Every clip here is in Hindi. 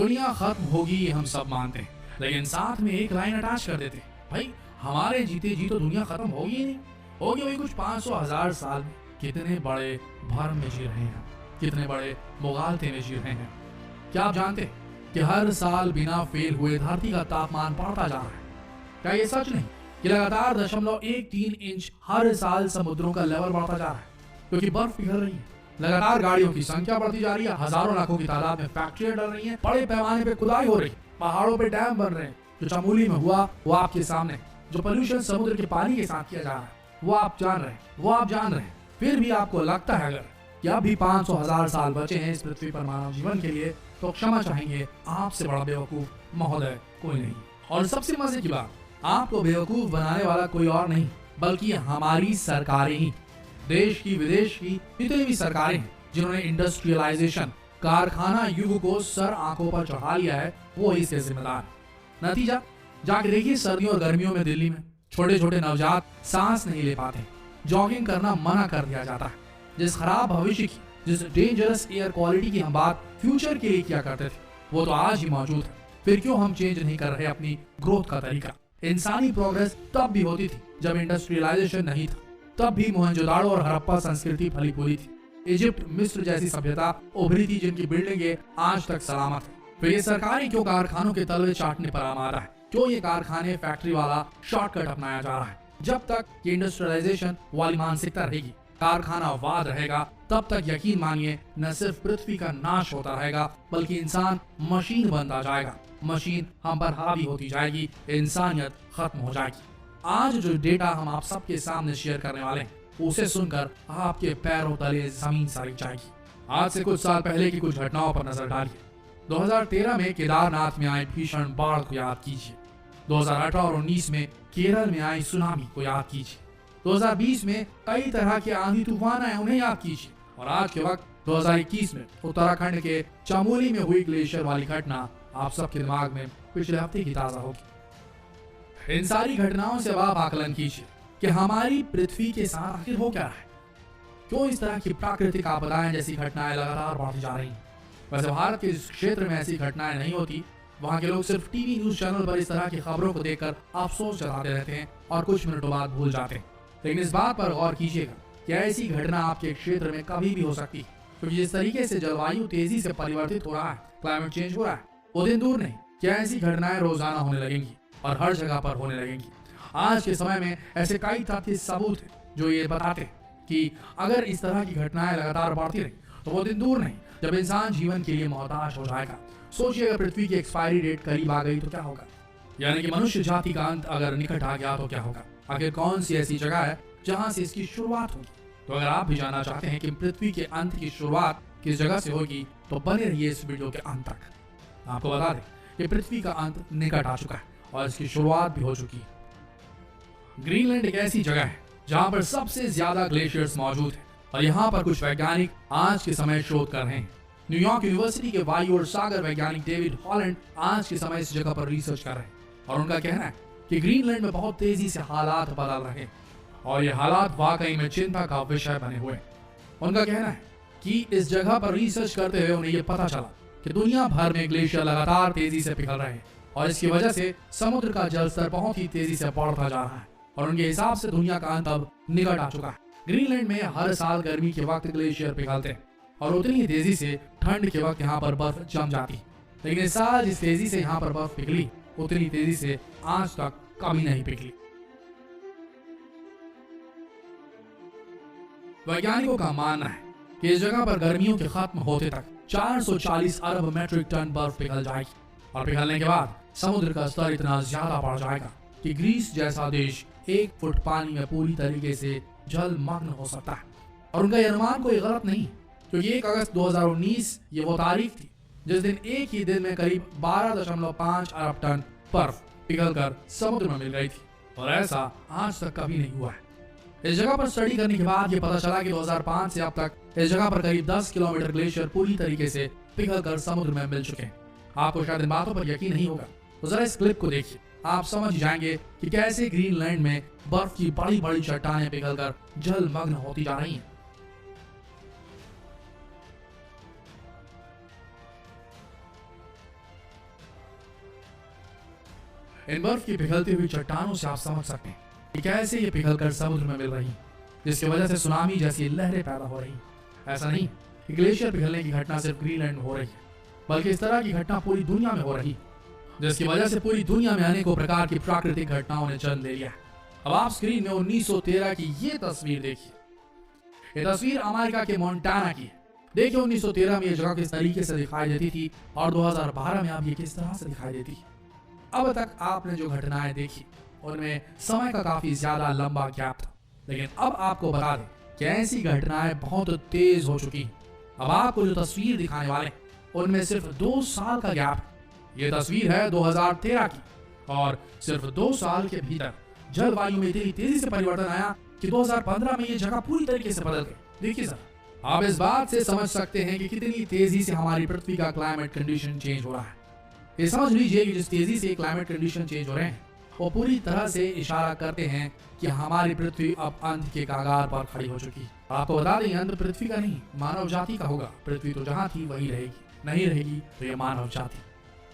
दुनिया खत्म होगी हम सब मानते हैं, लेकिन साथ में एक लाइन अटैच कर देते, भाई हमारे जीते जी तो दुनिया खत्म होगी ही नहीं। होगी वही कुछ 500,000 साल में। कितने बड़े भरम में जी रहे हैं, कितने बड़े मुगालते में जी रहे हैं। क्या आप जानते हैं कि हर साल बिना फेल हुए धरती का तापमान बढ़ता जा रहा है? क्या ये सच नहीं कि लगातार 0.13 इंच हर साल समुद्रों का लेवल बढ़ता जा रहा है, क्योंकि बर्फ पिघल रही है। लगातार गाड़ियों की संख्या बढ़ती जा रही है, हजारों लाखों की तादाद में फैक्ट्रियां डल रही हैं, बड़े पैमाने पे खुदाई हो रही है, पहाड़ों पे डैम बन रहे हैं। जो चमोली में हुआ वो आपके सामने, जो पोल्यूशन समुद्र के पानी के साथ किया जा रहा है वो आप जान रहे हैं, फिर भी आपको लगता है अगर कि अब भी 500,000 साल बचे हैं इस पृथ्वी पर मानव जीवन के लिए, तो क्षमा चाहेंगे, आपसे बड़ा बेवकूफ महोदय कोई नहीं। और सबसे मजे की बात, आपको बेवकूफ बनाने वाला कोई और नहीं बल्कि हमारी सरकारें ही। देश की विदेश की जितनी भी सरकारें हैं जिन्होंने इंडस्ट्रियलाइजेशन कारखाना युग को सर आंखों पर चढ़ा लिया है, वो इसके जिम्मेदार। नतीजा जाके देखिए, सर्दियों और गर्मियों में दिल्ली में छोटे छोटे नवजात सांस नहीं ले पाते, जॉगिंग करना मना कर दिया जाता है। जिस खराब भविष्य की, जिस डेंजरस एयर क्वालिटी की हम बात फ्यूचर के लिए किया करते थे, वो तो आज ही मौजूद है। फिर क्यों हम चेंज नहीं कर रहे अपनी ग्रोथ का तरीका? इंसानी प्रोग्रेस तब भी होती थी जब इंडस्ट्रियलाइजेशन नहीं था, तब भी मोहनजोदाड़ो और हड़प्पा संस्कृति फली फूली थी। इजिप्ट मिस्र जैसी सभ्यता उभरी थी जिनकी बिल्डिंगें आज तक सलामत है। फिर ये सरकारी क्यों कारखानों के तलवे चाटने पर आमादा है? क्यों ये कारखाने फैक्ट्री वाला शॉर्टकट अपनाया जा रहा है? जब तक ये इंडस्ट्रियलाइजेशन वाली मानसिकता रहेगी, कारखाना वाद रहेगा, तब तक यकीन मानिए न सिर्फ पृथ्वी का नाश होता रहेगा बल्कि इंसान मशीन बनता जाएगा। मशीन हम पर हावी होती जाएगी, इंसानियत खत्म हो जाएगी। आज जो डेटा हम आप सबके सामने शेयर करने वाले हैं, उसे सुनकर आपके पैरों तले जमीन सरक जाएगी। आज से कुछ साल पहले की कुछ घटनाओं पर नजर डालिए। 2013 में केदारनाथ में आई भीषण बाढ़ को याद कीजिए। 2018 और 19 में केरल में आई सुनामी को याद कीजिए। 2020 में कई तरह के आंधी तूफान आए, उन्हें याद कीजिए। और आज के वक्त 2021 में उत्तराखंड के चमोली में हुई ग्लेशियर वाली घटना आप सबके दिमाग में पिछले हफ्ते की ताजा होगी। इन सारी घटनाओं से आप आकलन कीजिए कि हमारी पृथ्वी के साथ आखिर हो क्या है। क्यों इस तरह की प्राकृतिक आपदाएं जैसी घटनाएं लगातार बढ़ती जा रही हैं? वैसे भारत के जिस क्षेत्र में ऐसी घटनाएं नहीं होती, वहाँ के लोग सिर्फ टीवी न्यूज चैनल पर इस तरह की खबरों को देखकर अफसोस जताते रहते हैं और कुछ मिनटों बाद भूल जाते हैं। लेकिन इस बात पर गौर कीजिएगा कि ऐसी घटना आपके क्षेत्र में कभी भी हो सकती है, क्योंकि जिस तरीके से जलवायु तेजी से परिवर्तित हो रहा है, क्लाइमेट चेंज हो रहा है, वो दिन दूर नहीं क्या ऐसी घटनाएं रोजाना होने लगेंगी और हर जगह पर होने लगेंगी। आज के समय में ऐसे कई तथ्य सबूत हैं जो ये बताते हैं कि अगर इस तरह की घटनाएं लगातार बढ़ती रही तो वो दिन दूर नहीं जब इंसान जीवन के लिए मोहताज हो जाएगा। सोचिए, अगर पृथ्वी की एक्सपायरी डेट करीब आ गई तो क्या होगा? यानी कि मनुष्य जाति का अंत अगर निकट आ गया तो क्या होगा? आखिर कौन सी ऐसी जगह है जहां से इसकी शुरुआत होगी? तो अगर आप भी जानना चाहते हैं कि पृथ्वी के अंत की शुरुआत किस जगह से होगी, तो बने रहिए इस वीडियो के अंत तक। आपको बता दें कि पृथ्वी का अंत निकट आ चुका है और इसकी शुरुआत भी हो चुकी है। ग्रीनलैंड एक ऐसी जगह है जहां पर सबसे ज्यादा ग्लेशियर्स मौजूद है और यहाँ पर कुछ वैज्ञानिक आज के समय शोध कर रहे हैं। न्यूयॉर्क यूनिवर्सिटी के वायु और सागर वैज्ञानिक डेविड हॉलैंड आज के समय इस जगह पर रिसर्च कर रहे हैं और उनका कहना है कि ग्रीनलैंड में बहुत तेजी से हालात बदल रहे हैं और ये हालात वाकई में चिंता का विषय बने हुए हैं। उनका कहना है कि इस जगह पर रिसर्च करते हुए उन्हें ये पता चला कि दुनिया भर में ग्लेशियर लगातार तेजी से पिघल रहे हैं और इसकी वजह से समुद्र का जल स्तर बहुत ही तेजी से बढ़ता जा रहा है और उनके हिसाब से दुनिया का अंत अब निकट आ चुका है। ग्रीनलैंड में हर साल गर्मी के वक्त ग्लेशियर पिघलते हैं और उतनी ही तेजी से ठंड के वक्त यहाँ पर बर्फ जम जाती है, लेकिन इस साल जिस तेजी से यहाँ पर बर्फ पिघली उतनी तेजी से आज तक कभी नहीं पिघली। वैज्ञानिकों का मानना है कि इस जगह पर गर्मियों के खत्म होते तक 440 अरब मैट्रिक टन बर्फ पिघल जाएगी और पिघलने के बाद समुद्र का स्तर इतना ज्यादा बढ़ जाएगा कि ग्रीस जैसा देश 1 फुट पानी में पूरी तरीके से जलमग्न हो सकता है। और उनका यह अनुमान कोई गलत नहीं, क्योंकि 1 अगस्त 2019 ये वो तारीख थी जिस दिन एक ही दिन में करीब 12.5 अरब टन बर्फ पिघलकर समुद्र में मिल गई थी और ऐसा आज तक कभी नहीं हुआ है। इस जगह पर स्टडी करने के बाद ये पता चला कि 2005 से अब तक इस जगह पर करीब 10 किलोमीटर ग्लेशियर पूरी तरीके से पिघलकर समुद्र में मिल चुके हैं। आपको शायद इन बातों पर यकीन नहीं होगा, तो जरा इस क्लिप को देखिए, आप समझ जाएंगे कि कैसे ग्रीनलैंड में बर्फ की बड़ी बड़ी चट्टानें पिघलकर जलमग्न होती जा रही हैं। इन बर्फ की पिघलती हुई चट्टानों से आप समझ सकते हैं कि कैसे ये पिघलकर समुद्र में मिल रही, जिसकी वजह से सुनामी जैसी लहरें पैदा हो रही। ऐसा नहीं कि ग्लेशियर पिघलने की घटना सिर्फ ग्रीनलैंड में हो रही है, बल्कि इस तरह की घटना पूरी दुनिया में हो रही, जिसकी वजह से पूरी दुनिया में अनेकों प्रकार की प्राकृतिक घटनाओं ने जन्म ले लिया। अब आप स्क्रीन में 1913 की ये तस्वीर देखिए। ये तस्वीर अमेरिका के मोंटाना की है। देखिए 1913 में ये जगह किस तरीके से दिखाई देती थी और 2012 में अब ये किस तरह से दिखाई देती है। अब तक आपने जो घटनाएं देखी उनमें समय का काफी ज्यादा लंबा गैप था, लेकिन अब आपको बता दें कि ऐसी घटनाएं बहुत तेज हो चुकी हैं। अब आपको जो तस्वीर दिखाने वाले उनमें सिर्फ 2 साल का गैप है। ये तस्वीर है 2013 की और सिर्फ 2 साल के भीतर जलवायु में इतनी तेजी से परिवर्तन आया कि 2015 में ये जगह पूरी तरीके से बदल गई। देखिए सर, आप इस बात से समझ सकते हैं कि कितनी तेजी से हमारी पृथ्वी का क्लाइमेट कंडीशन चेंज हो रहा है। ये समझ लीजिए कि जिस तेजी से क्लाइमेट कंडीशन चेंज हो रहे हैं वो पूरी तरह से इशारा करते हैं कि हमारी पृथ्वी अब अंत के कगार पर खड़ी हो चुकी है। आपको बता दें, अंत पृथ्वी का नहीं मानव जाति का होगा। पृथ्वी तो जहाँ थी वही रहेगी, नहीं रहेगी तो ये मानव जाति।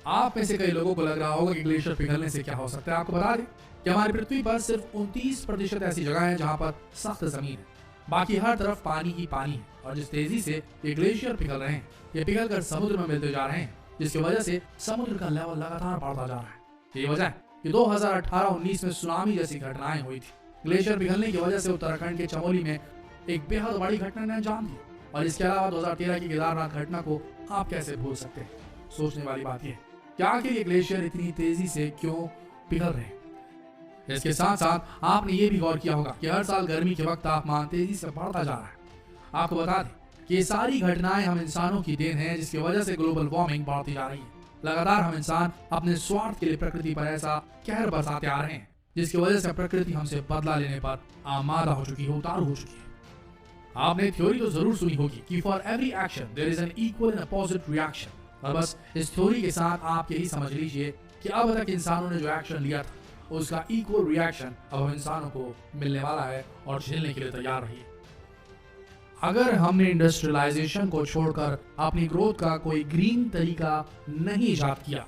आप में से कई लोगों को लग रहा होगा कि ग्लेशियर पिघलने से क्या हो सकता है। आपको बता दें कि हमारी पृथ्वी पर सिर्फ 29% ऐसी जगह है जहाँ पर सख्त जमीन है, बाकी हर तरफ पानी ही पानी है। और जिस तेजी से ये ग्लेशियर पिघल रहे हैं, ये पिघल कर समुद्र में मिलते जा रहे हैं, जिसकी वजह से समुद्र का लेवल लगातार बढ़ता जा रहा है। ये वजह है कि 2018-19 में सुनामी जैसी घटनाएं हुई थी। ग्लेशियर पिघलने की वजह से उत्तराखंड के चमोली में एक बेहद बड़ी घटना ने अंजाम दिया। और इसके अलावा 2013 की केदारनाथ घटना को आप कैसे भूल सकते हैं। सोचने वाली बात यह है कि आखिर ये ग्लेशियर इतनी तेजी से क्यों पिघल रहे हैं। इसके साथ साथ आपने ये भी गौर किया होगा कि हर साल गर्मी के वक्त तापमान तेजी से बढ़ता जा रहा है। आपको बता दें कि ये सारी घटनाएं हम इंसानों की देन है, जिसकी वजह से ग्लोबल वार्मिंग बढ़ती जा रही है। लगातार हम इंसान अपने स्वार्थ के लिए प्रकृति पर ऐसा कहर बरसाते आ रहे हैं, जिसकी वजह से प्रकृति हमसे बदला लेने पर आमादा हो चुकी है, उतारू हो चुकी है। आपने थ्योरी तो जरूर सुनी होगी कि for every action there is an equal and opposite reaction. और बस इस थ्योरी के साथ आप यही समझ लीजिए कि अब तक इंसानों ने जो एक्शन लिया था उसका इक्वल रिएक्शन अब हम इंसानों को मिलने वाला है और झेलने के लिए तैयार रहिए। अगर हमने इंडस्ट्रियलाइजेशन को छोड़कर अपनी ग्रोथ का कोई ग्रीन तरीका नहीं इजाद किया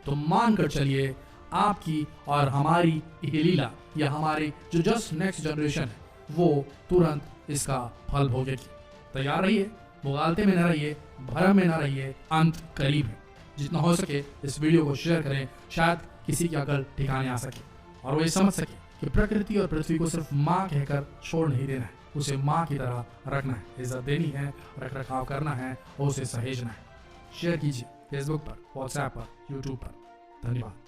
तो मानकर चलिए आपकी और हमारी ये लीला या हमारी जो जस्ट नेक्स्ट जनरेशन है वो तुरंत इसका फल भोगेगी। तैयार रहिए, मुगालते में न रहिए, भरम में न रहिए, अंत करीब है। जितना हो सके इस वीडियो को शेयर करें, शायद किसी की अकल ठिकाने आ सके और वो ये समझ सके कि प्रकृति और पृथ्वी को सिर्फ माँ कहकर छोड़ नहीं देना है, उसे माँ की तरह रखना है, इज्जत देनी है, रख रखाव करना है और उसे सहेजना है। शेयर कीजिए फेसबुक पर, व्हाट्सएप पर, यूट्यूब पर। धन्यवाद।